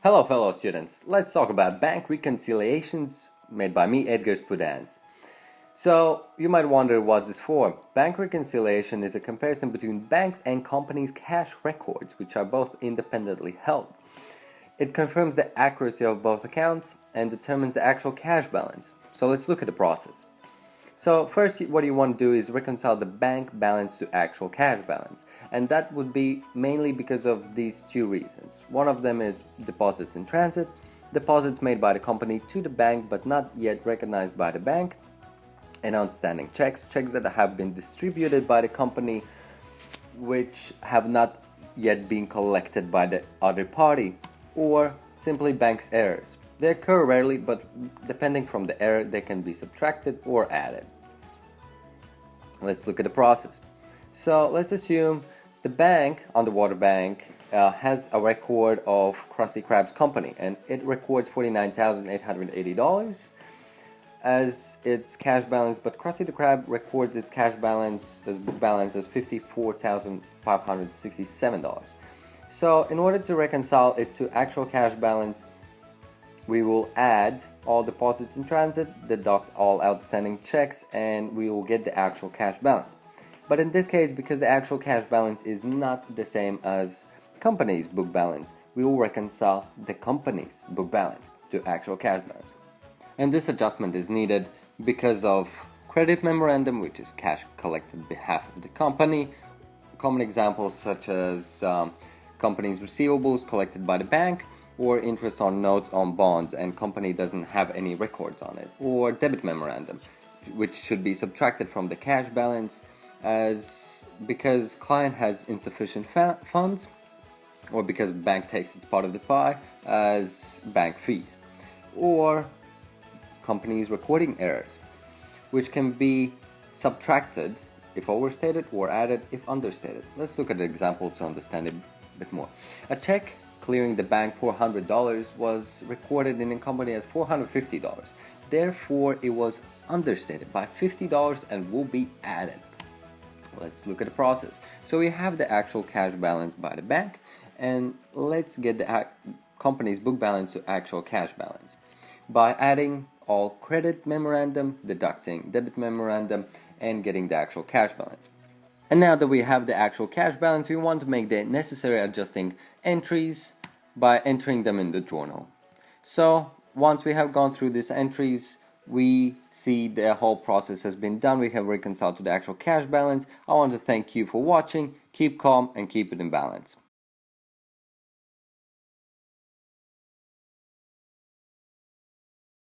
Hello fellow students, let's talk about bank reconciliations made by me, Edgar Spudans. So, you might wonder what this is for. Bank reconciliation is a comparison between banks and companies' cash records, which are both independently held. It confirms the accuracy of both accounts and determines the actual cash balance. So let's look at the process. So first, what you want to do is reconcile the bank balance to actual cash balance, and that would be mainly because of these two reasons. One of them is deposits in transit, deposits made by the company to the bank but not yet recognized by the bank, and outstanding checks that have been distributed by the company which have not yet been collected by the other party, or simply bank's errors. They occur rarely, but depending from the error, they can be subtracted or added. Let's look at the process. So let's assume the bank, Underwater Bank, has a record of Krusty Krab's company, and it records $49,880 as its cash balance, but Krusty the Krab records its cash balance as book balance as $54,567. So in order to reconcile it to actual cash balance, we will add all deposits in transit, deduct all outstanding checks, and we will get the actual cash balance. But in this case, because the actual cash balance is not the same as company's book balance, we will reconcile the company's book balance to actual cash balance. And this adjustment is needed because of credit memorandum, which is cash collected on behalf of the company. Common examples such as company's receivables collected by the bank, or interest on notes on bonds and company doesn't have any records on it, or debit memorandum, which should be subtracted from the cash balance as because client has insufficient funds, or because bank takes its part of the pie as bank fees, or company's recording errors, which can be subtracted if overstated or added if understated. Let's look at an example to understand it a bit more. A check clearing the bank $400 was recorded in the company as $450. Therefore, it was understated by $50 and will be added. Let's look at the process. So we have the actual cash balance by the bank, and let's get the company's book balance to actual cash balance by adding all credit memorandum, deducting debit memorandum, and getting the actual cash balance. And now that we have the actual cash balance, we want to make the necessary adjusting entries by entering them in the journal. So once we have gone through these entries, we see the whole process has been done. We have reconciled to the actual cash balance. I want to thank you for watching. Keep calm and keep it in balance.